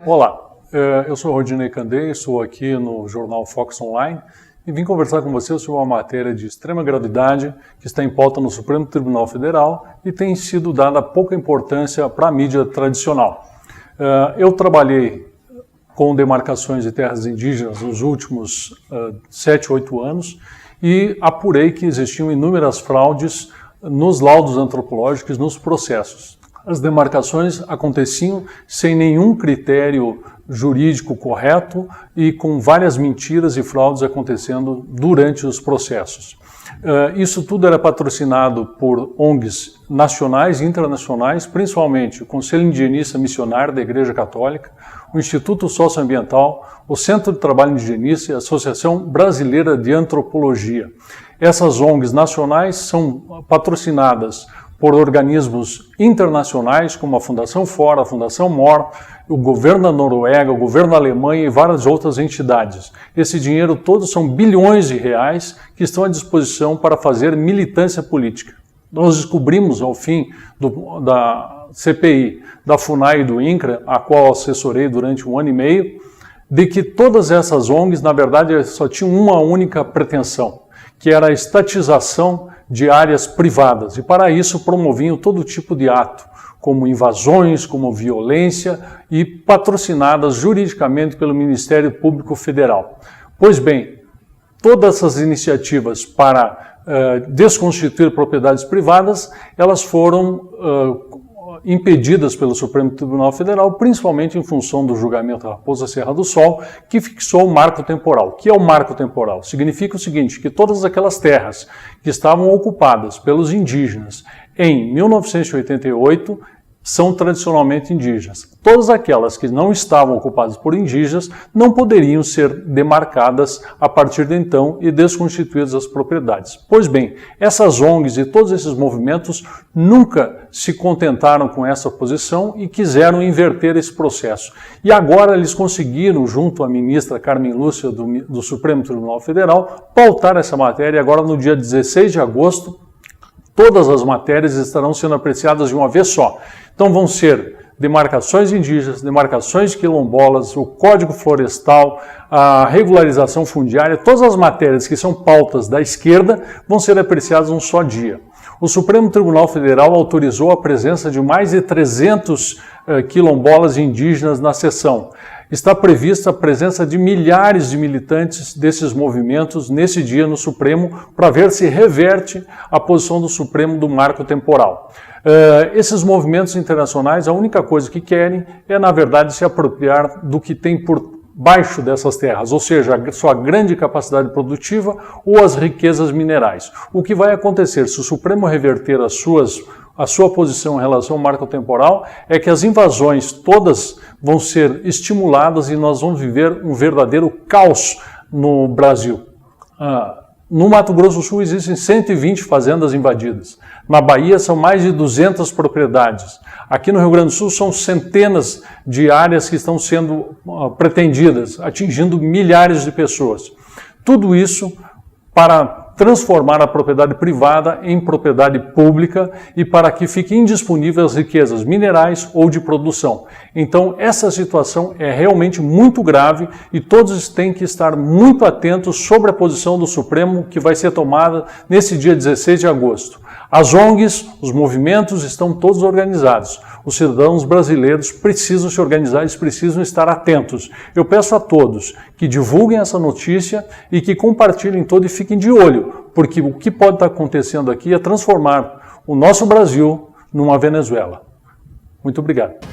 Olá, eu sou Rodinei Candei, estou aqui no jornal Fox Online e vim conversar com você sobre uma matéria de extrema gravidade que está em pauta no Supremo Tribunal Federal e tem sido dada pouca importância para a mídia tradicional. Eu trabalhei com demarcações de terras indígenas nos últimos 7, 8 anos e apurei que existiam inúmeras fraudes nos laudos antropológicos, nos processos. As demarcações aconteciam sem nenhum critério jurídico correto e com várias mentiras e fraudes acontecendo durante os processos. Isso tudo era patrocinado por ONGs nacionais e internacionais, principalmente o Conselho Indigenista Missionário da Igreja Católica, o Instituto Socioambiental, o Centro de Trabalho Indigenista e a Associação Brasileira de Antropologia. Essas ONGs nacionais são patrocinadas por organismos internacionais, como a Fundação Fora, a Fundação MOR, o governo da Noruega, o governo da Alemanha e várias outras entidades. Esse dinheiro todo são bilhões de reais que estão à disposição para fazer militância política. Nós descobrimos, ao fim da CPI, da FUNAI e do INCRA, a qual assessorei durante 1 ano e meio, de que todas essas ONGs, na verdade, só tinham uma única pretensão, que era a estatização de áreas privadas, e para isso promoviam todo tipo de ato, como invasões, como violência, e patrocinadas juridicamente pelo Ministério Público Federal. Pois bem, todas essas iniciativas para desconstituir propriedades privadas, elas foram impedidas pelo Supremo Tribunal Federal, principalmente em função do julgamento Raposa Serra do Sol, que fixou o marco temporal. O que é o marco temporal? Significa o seguinte, que todas aquelas terras que estavam ocupadas pelos indígenas em 1988 são tradicionalmente indígenas. Todas aquelas que não estavam ocupadas por indígenas não poderiam ser demarcadas a partir de então e desconstituídas as propriedades. Pois bem, essas ONGs e todos esses movimentos nunca se contentaram com essa posição e quiseram inverter esse processo. E agora eles conseguiram, junto à ministra Carmen Lúcia do Supremo Tribunal Federal, pautar essa matéria. E agora, no dia 16 de agosto, todas as matérias estarão sendo apreciadas de uma vez só. Então vão ser demarcações indígenas, demarcações quilombolas, o Código Florestal, a regularização fundiária, todas as matérias que são pautas da esquerda vão ser apreciadas num só dia. O Supremo Tribunal Federal autorizou a presença de mais de 300 quilombolas indígenas na sessão. Está prevista a presença de milhares de militantes desses movimentos nesse dia no Supremo para ver se reverte a posição do Supremo do marco temporal. Esses movimentos internacionais, a única coisa que querem é, na verdade, se apropriar do que tem por baixo dessas terras, ou seja, a sua grande capacidade produtiva ou as riquezas minerais. O que vai acontecer se o Supremo reverter a sua posição em relação ao marco temporal é que as invasões todas vão ser estimuladas e nós vamos viver um verdadeiro caos no Brasil. No Mato Grosso do Sul existem 120 fazendas invadidas. Na Bahia são mais de 200 propriedades. Aqui no Rio Grande do Sul são centenas de áreas que estão sendo pretendidas, atingindo milhares de pessoas. Tudo isso para transformar a propriedade privada em propriedade pública e para que fiquem indisponíveis as riquezas minerais ou de produção. Então, essa situação é realmente muito grave e todos têm que estar muito atentos sobre a posição do Supremo que vai ser tomada nesse dia 16 de agosto. As ONGs, os movimentos estão todos organizados. Os cidadãos brasileiros precisam se organizar, eles precisam estar atentos. Eu peço a todos que divulguem essa notícia e que compartilhem todo e fiquem de olho, porque o que pode estar acontecendo aqui é transformar o nosso Brasil numa Venezuela. Muito obrigado.